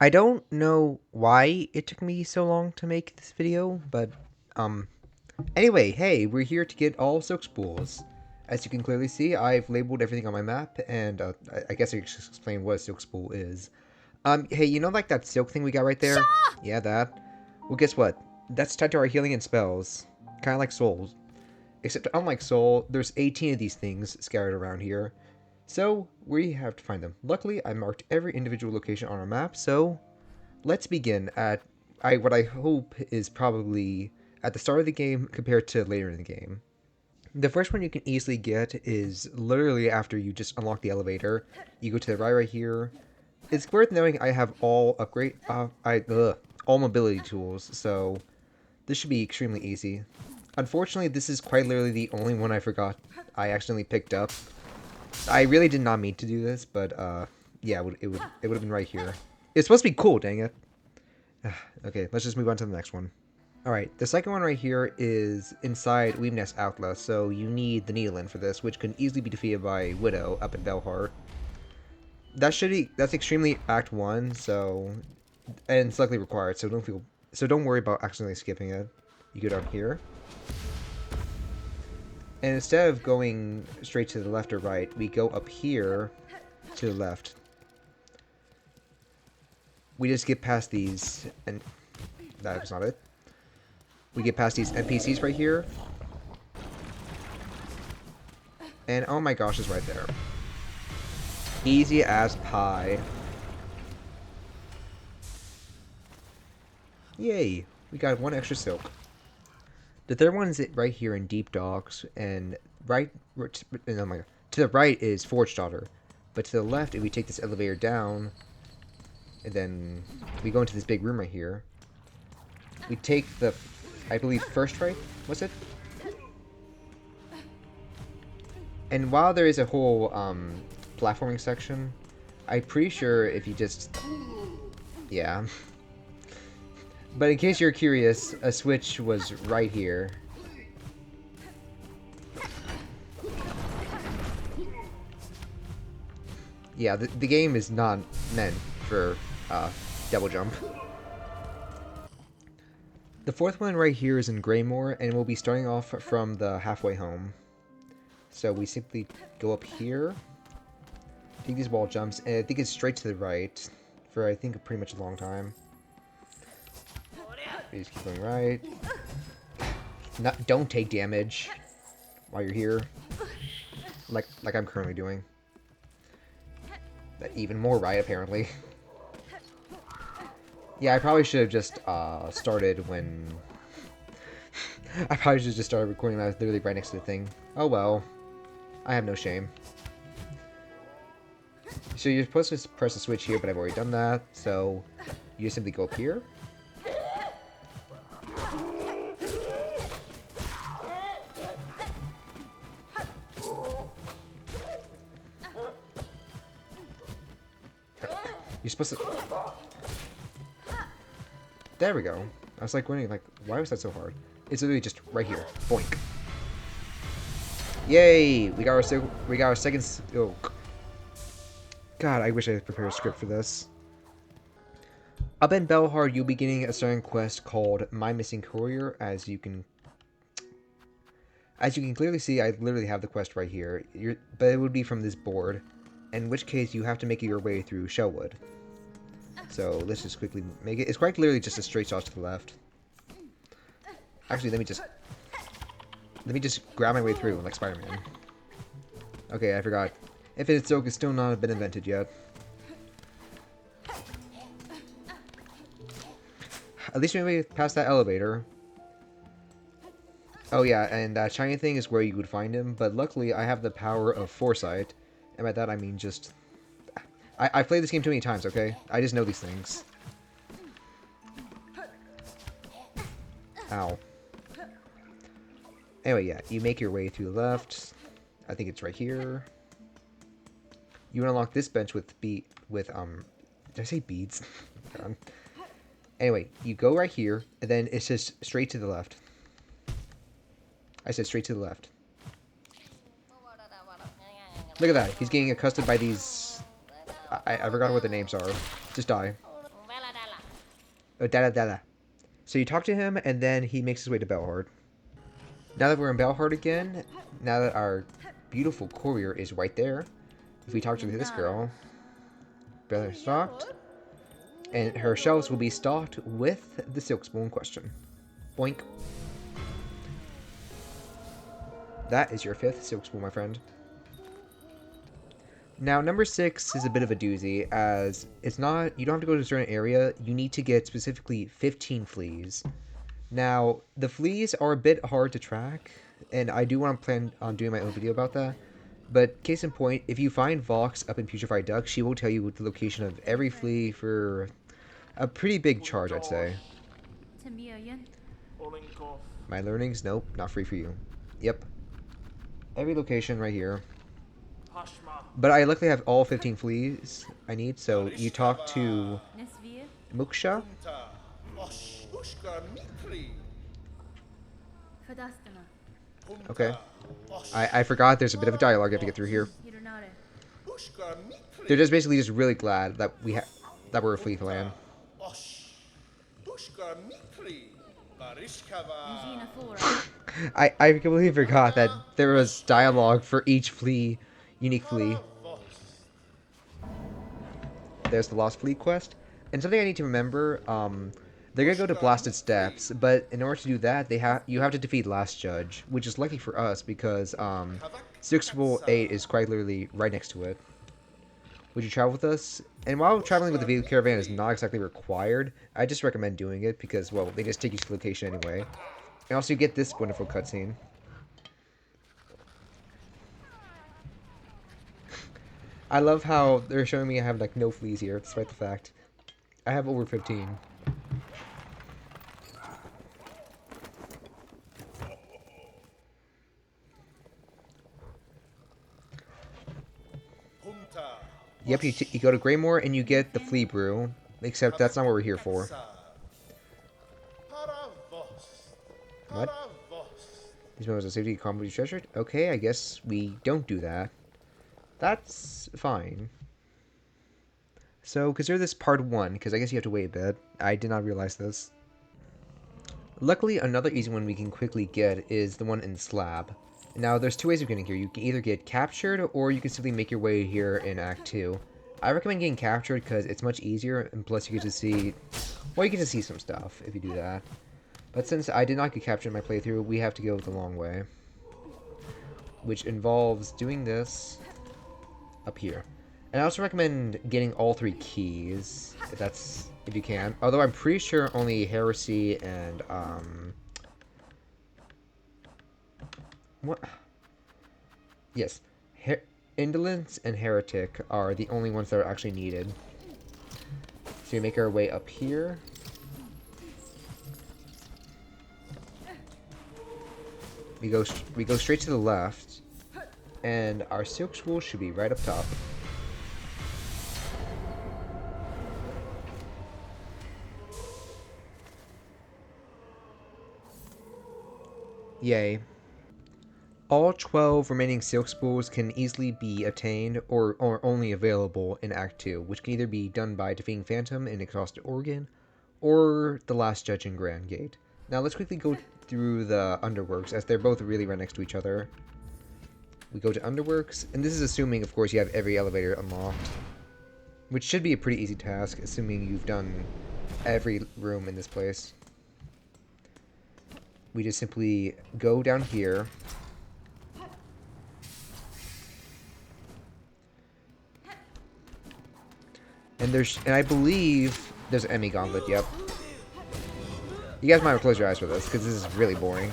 I don't know why it took me so long to make this video, but um anyway, hey, we're here to get all silk spools. As you can clearly see, I've labeled everything on my map, and I guess I should explain what a silk spool is. Hey, you know like that silk thing we got right there? Yeah, that. Well, guess what? That's tied to our healing and spells. Kind of like souls. Except unlike soul, there's 18 of these things scattered around here. So, we have to find them. Luckily, I marked every individual location on our map, so let's begin at what I hope is probably at the start of the game compared to later in the game. The first one you can easily get is literally after you just unlock the elevator. You go to the right here. It's worth knowing I have all mobility tools, so this should be extremely easy. Unfortunately, this is quite literally the only one I forgot I accidentally picked up. I really did not mean to do this, but yeah, it would have been right here. It's supposed to be cool, dang it. Okay, let's just move on to the next one. Alright, the second one right here is inside Weaveness Outlaw, so you need the Needle for this, which can easily be defeated by Widow up in Belhart. That's extremely Act 1, so and it's likely required, so don't worry about accidentally skipping it. You go down here. And instead of going straight to the left or right, we go up here to the left. We just get past these, and that was not it. We get past these NPCs right here. And oh my gosh, it's right there. Easy as pie. Yay, we got one extra silk. The third one is right here in Deep Docks, and oh my god, to the right is Forge Daughter. But to the left, if we take this elevator down, and then we go into this big room right here, we take the, I believe, first right? What's it? And while there is a whole platforming section, I'm pretty sure if you just, yeah. But in case you're curious, a switch was right here. Yeah, the game is not meant for double jump. The fourth one right here is in Greymore, and we'll be starting off from the halfway home. So we simply go up here, take these wall jumps, and I think it's straight to the right for I think pretty much a long time. We just keep going right. Don't take damage while you're here, like I'm currently doing. But even more right, apparently. Yeah, I probably should have just started when. I probably should have just started recording when I was literally right next to the thing. Oh well, I have no shame. So you're supposed to press the switch here, but I've already done that. So you just simply go up here. You're supposed to... There we go. I was like wondering, like, why was that so hard? It's literally just right here. Boink. Yay! We got our second... Oh. God, I wish I had prepared a script for this. Up in Belhard, you'll be getting a certain quest called My Missing Courier, as you can clearly see, I literally have the quest right here. But it would be from this board, in which case you have to make your way through Shellwood. So let's just quickly make it. It's quite literally just a straight shot to the left. Actually, let me just grab my way through like Spider-Man. Okay, I forgot. Infinite Silk has still not been invented yet. At least we made it past that elevator. Oh yeah, and that shiny thing is where you would find him, but luckily I have the power of foresight, and by that I mean just... I've played this game too many times, okay? I just know these things. Ow. Anyway, yeah, you make your way through the left. I think it's right here. You unlock this bench with did I say beads? Anyway, you go right here, and then it's just straight to the left. I said straight to the left. Look at that. He's getting accosted by these... I forgot what the names are. Just die. Dada Dada. So you talk to him, and then he makes his way to Belhard. Now that we're in Belhard again, now that our beautiful courier is right there, if we talk to this girl, better stocked, and her shelves will be stocked with the Silkspool in question. Boink. That is your 5th Silkspool, my friend. Now, number 6 is a bit of a doozy, as it's not, you don't have to go to a certain area, you need to get specifically 15 fleas. Now, the fleas are a bit hard to track, and I do want to plan on doing my own video about that. But case in point, if you find Vox up in Putrefied Duck, she will tell you the location of every flea for a pretty big charge, I'd say. My learnings? Nope, not free for you. Yep. Every location right here. But I luckily have all 15 fleas I need, so you talk to Muksha. Okay. I forgot there's a bit of a dialogue I have to get through here. They're just basically just really glad that that we're a flea clan. I completely forgot that there was dialogue for each flea, unique flea. There's the Lost Flea quest. And something I need to remember, they're gonna go to Blasted Steps, but in order to do that, you have to defeat Last Judge, which is lucky for us because Silkspool 8 is quite literally right next to it. Would you travel with us? And while traveling with the vehicle caravan is not exactly required, I just recommend doing it because, well, they just take you to the location anyway. And also you get this wonderful cutscene. I love how they're showing me I have like no fleas here, despite the fact I have over 15. Yep, you go to Greymore and you get the Flea Brew, except that's not what we're here for. What? These moments of safety combo treasured? Okay, I guess we don't do that. That's fine. So, consider this part 1, because I guess you have to wait a bit. I did not realize this. Luckily, another easy one we can quickly get is the one in the slab. Now, there's 2 ways of getting here. You can either get captured, or you can simply make your way here in Act 2. I recommend getting captured because it's much easier, and plus you get to see... well, you get to see some stuff if you do that. But since I did not get captured in my playthrough, we have to go the long way. Which involves doing this up here. And I also recommend getting all 3 keys, if you can. Although I'm pretty sure only Heresy and, what? Yes. Indolence and Heretic are the only ones that are actually needed. So we make our way up here. We go straight to the left. And our Silkspool should be right up top. Yay. All 12 remaining Silkspools can easily be obtained or are only available in Act 2, which can either be done by defeating Phantom in Exhausted Organ, or the Last Judge in Grand Gate. Now let's quickly go through the Underworks, as they're both really right next to each other. We go to Underworks, and this is assuming, of course, you have every elevator unlocked. Which should be a pretty easy task, assuming you've done every room in this place. We just simply go down here. And I believe there's an enemy gauntlet, yep. You guys might want to close your eyes for this, because this is really boring.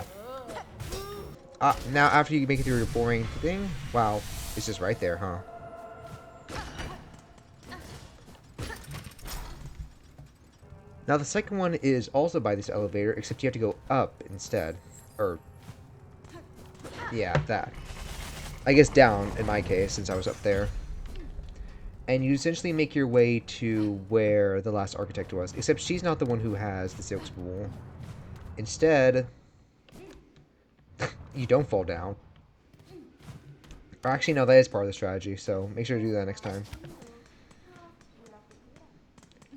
Now after you make it through your boring thing, wow, it's just right there, huh? Now the second one is also by this elevator, except you have to go up instead. Or, yeah, that. I guess down, in my case, since I was up there. And you essentially make your way to where the last architect was, except she's not the one who has the Silkspool. Instead, you don't fall down. Or actually, no, that is part of the strategy, so make sure to do that next time.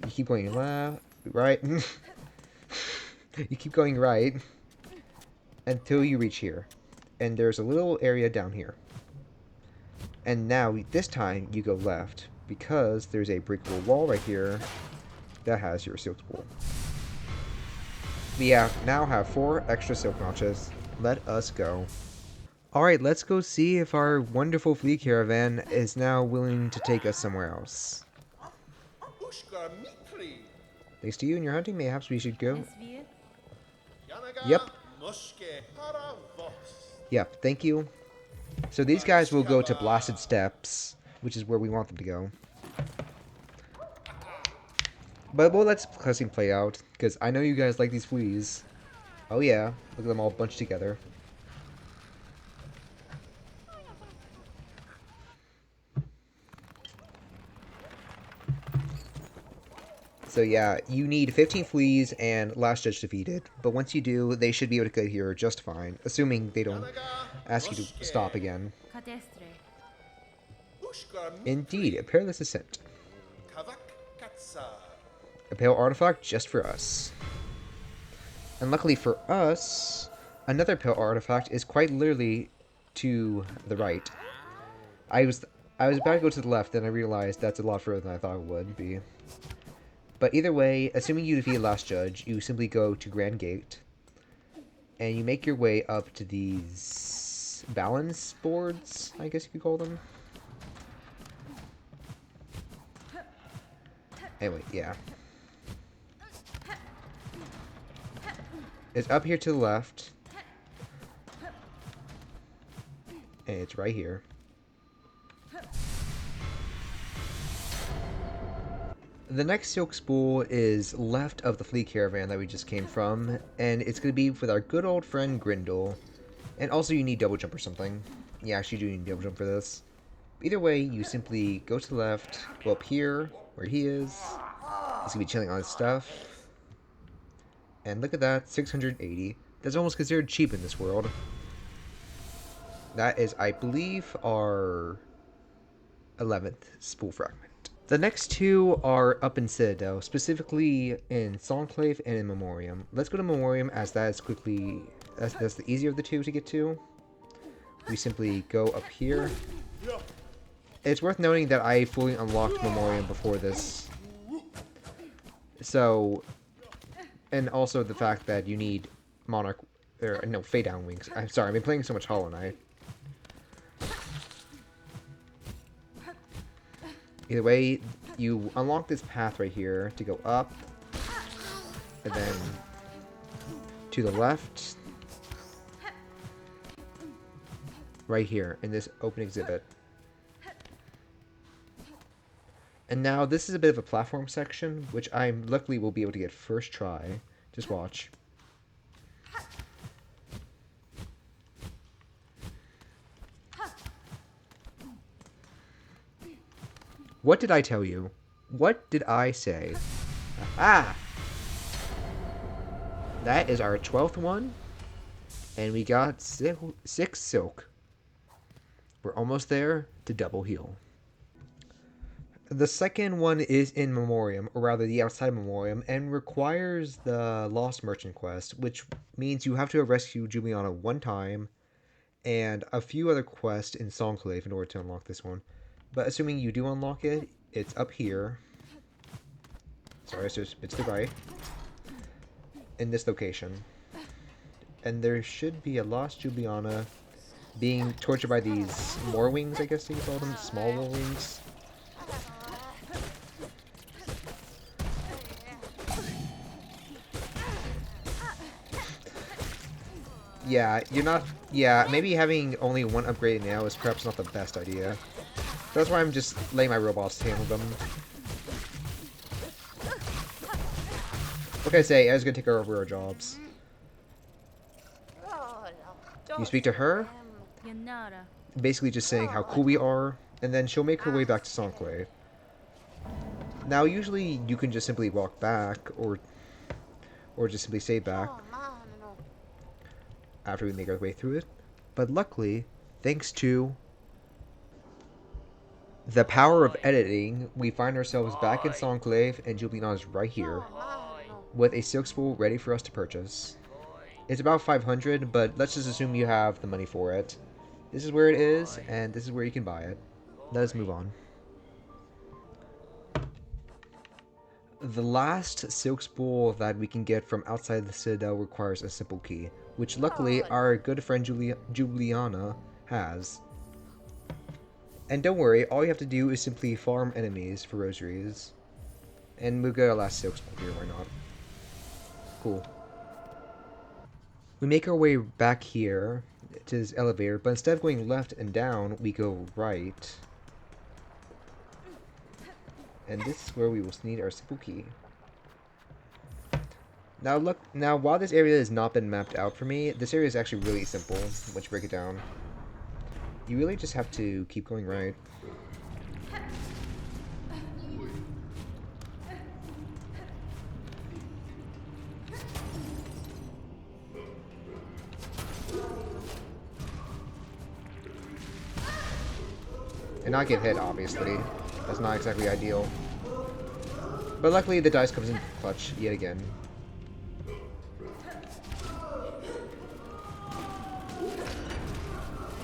You keep going left. right. You keep going right until you reach here. And there's a little area down here. And now, this time, you go left, because there's a breakable wall right here that has your silk spool. We now have 4 extra silk notches. Let us go. Alright, let's go see if our wonderful flea caravan is now willing to take us somewhere else. Thanks to you and your hunting, perhaps we should go. Yep. Yep, thank you. So these guys will go to Blasted Steppes, which is where we want them to go. But we'll let the cutscene play out, because I know you guys like these fleas. Oh yeah, look at them all bunched together. So yeah, you need 15 fleas and last judge defeated, but once you do, they should be able to get here just fine, assuming they don't ask you to stop again. Indeed, a perilous ascent. A pale artifact just for us. And luckily for us, another pale artifact is quite literally to the right. I was about to go to the left, then I realized that's a lot further than I thought it would be. But either way, assuming you defeat Last Judge, you simply go to Grand Gate, and you make your way up to these balance boards, I guess you could call them. Anyway, yeah. It's up here to the left, and it's right here. The next silk spool is left of the flea caravan that we just came from, and it's going to be with our good old friend Grindel. And also you need double jump or something. Yeah, actually you do need double jump for this. Either way, you simply go to the left, go up here, where he is. He's going to be chilling on his stuff. And look at that, 680. That's almost considered cheap in this world. That is, I believe, our 11th spool fragment. The next two are up in Citadel, specifically in Songclave and in Memoriam. Let's go to Memoriam, as that is quickly... That's the easier of the two to get to. We simply go up here. It's worth noting that I fully unlocked Memoriam before this. So... And also the fact that you need Monarch... no, Fade Down Wings. I'm sorry, I've been playing so much Hollow Knight. Either way, you unlock this path right here to go up, and then to the left, right here in this open exhibit. And now this is a bit of a platform section, which I luckily will be able to get first try. Just watch. What did I tell you? What did I say? Ah! That is our 12th one. And we got 6 silk. We're almost there to double heal. The second one is in Memoriam, or rather the outside of Memoriam, and requires the Lost Merchant quest, which means you have to rescue Juliana one time, and a few other quests in Songclave in order to unlock this one. But assuming you do unlock it, it's up here. Sorry, it's to the right. In this location. And there should be a lost Juliana being tortured by these more wings, I guess you call them, small war wings. Yeah, you're not... Yeah, maybe having only one upgrade now is perhaps not the best idea. That's why I'm just letting my robots handle them. What can I say? I was gonna take her over our jobs. You speak to her? Basically just saying how cool we are, and then she'll make her way back to Songclave. Now, usually you can just simply walk back, or just simply stay back after we make our way through it. But luckily, thanks to the power of editing, we find ourselves back in Songclave, and Juliana's right here. with a Silkspool ready for us to purchase. It's about 500, but let's just assume you have the money for it. This is where it is, and this is where you can buy it. Let us move on. The last Silkspool that we can get from outside the Citadel requires a simple key, which luckily our good friend Juliana has. And don't worry, all you have to do is simply farm enemies for rosaries. And we'll get our last Silkspool here, why not? Cool. We make our way back here to this elevator, but instead of going left and down, we go right. And this is where we will need our simple key. Now look, while this area has not been mapped out for me, this area is actually really simple once you break it down. You really just have to keep going right. And not get hit, obviously. That's not exactly ideal. But luckily the dice comes in clutch yet again.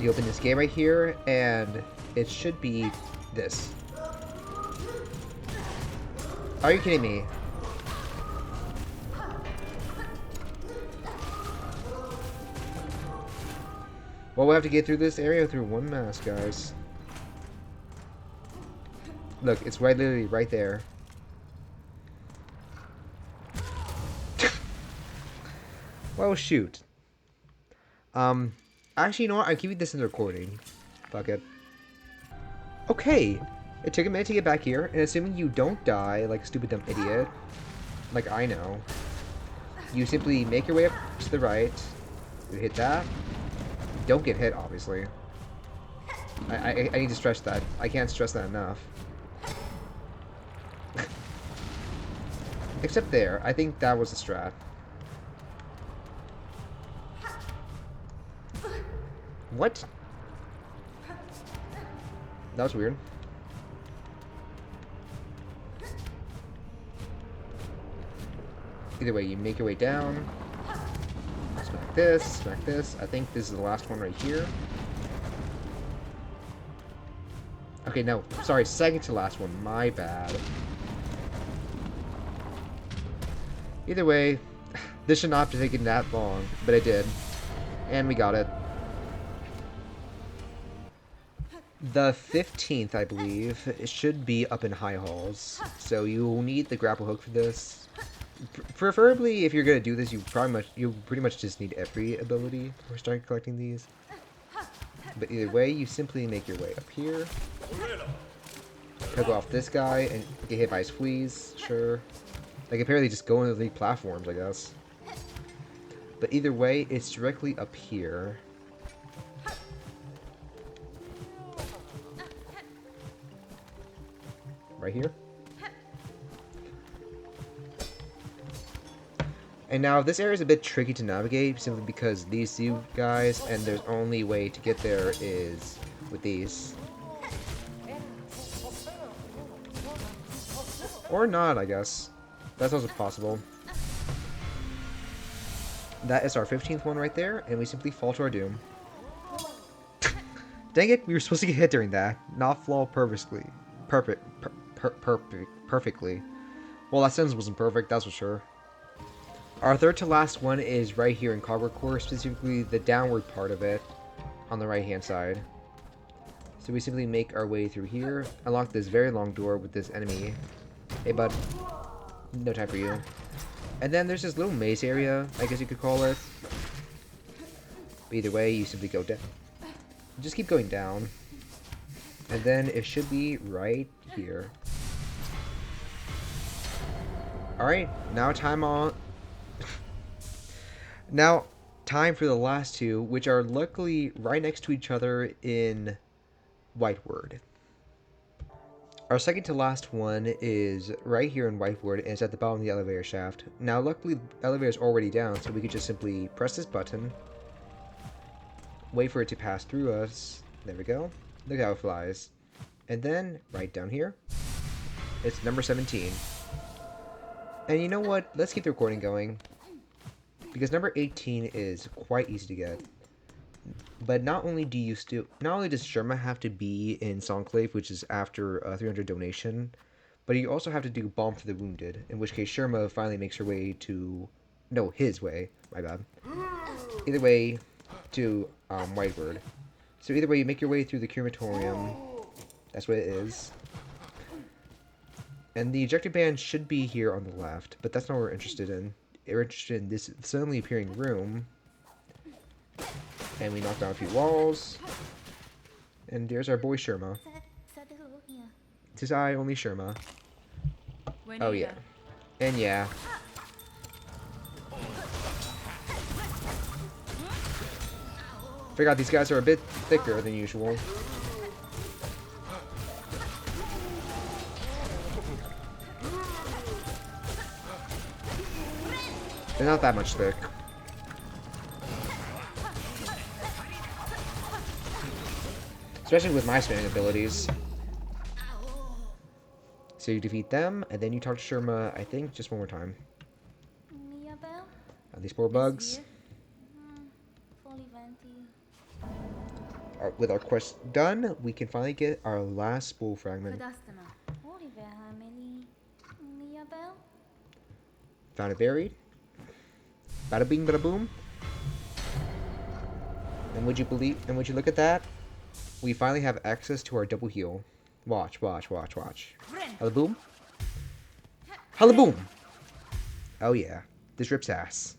You open this gate right here, and it should be this. Are you kidding me? Well, we'll have to get through this area through one mask, guys. Look, it's literally right there. Well, shoot. Actually, you know what? I'm keeping this in the recording. Fuck it. Okay. It took a minute to get back here, and assuming you don't die like a stupid dumb idiot, like I know, you simply make your way up to the right, you hit that, don't get hit, obviously. I need to stress that. I can't stress that enough. Except there. I think that was a strat. What? That was weird. Either way, you make your way down. Smack this, smack this. I think this is the last one right here. Okay, no. Sorry, second to last one. My bad. Either way, this should not have taken that long, but it did. And we got it. The 15th, I believe, it should be up in High Halls, so you will need the grapple hook for this. Preferably, if you're gonna do this, you pretty much just need every ability before starting collecting these. But either way, you simply make your way up here, go off this guy, and get hit by his fleas. Sure, like apparently just go into the platforms, I guess. But either way, it's directly up here. Right here. And now this area is a bit tricky to navigate simply because these two guys, and there's only way to get there is with these. Or not, I guess. That's also possible. That is our 15th one right there, and we simply fall to our doom. Dang it, we were supposed to get hit during that, not fall perfectly. Perfectly. Well, that sentence wasn't perfect, that's for sure. Our third to last one is right here in Cogwork Core, specifically the downward part of it on the right hand side. So we simply make our way through here, unlock this very long door with this enemy. Hey bud, no time for you. And then there's this little maze area, I guess you could call it. But either way, you simply go down. Just keep going down. And then it should be right here. Alright, now time for the last two, which are luckily right next to each other in Whiteward. Our second to last one is right here in Whiteward, and it's at the bottom of the elevator shaft. Now, luckily, the elevator is already down, so we could just simply press this button, wait for it to pass through us. There we go. Look how it flies. And then, right down here, it's number 17. And you know what? Let's keep the recording going. Because number 18 is quite easy to get. But not only does Sherma have to be in Songclave, which is after a 300 donation, but you also have to do Balm for the Wounded, in which case Sherma finally makes her way to... No, his way. My bad. Either way, to Whitebird. So either way, you make your way through the crematorium. That's what it is. And the ejector band should be here on the left, but that's not what we're interested in. We're interested in this suddenly appearing room. And we knock down a few walls. And there's our boy Sherma. Tis I, only Sherma. Oh yeah. And yeah. Forgot these guys are a bit thicker than usual. They're not that much thick. Especially with my spamming abilities. So you defeat them, and then you talk to Sherma, I think, just one more time. These poor bugs. With our quest done, we can finally get our last spool fragment. Found it buried. Bada bing, bada boom. And would you look at that? We finally have access to our double heal. Watch, watch, watch, watch. Halaboom. Halaboom! Oh yeah, this rips ass.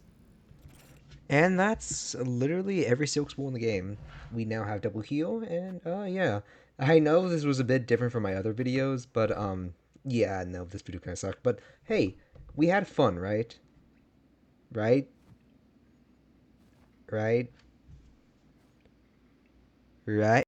And that's literally every Silkspool in the game. We now have double heal, and yeah. I know this was a bit different from my other videos, but yeah, no, this video kind of sucked. But hey, we had fun, right? Right? Right? Right?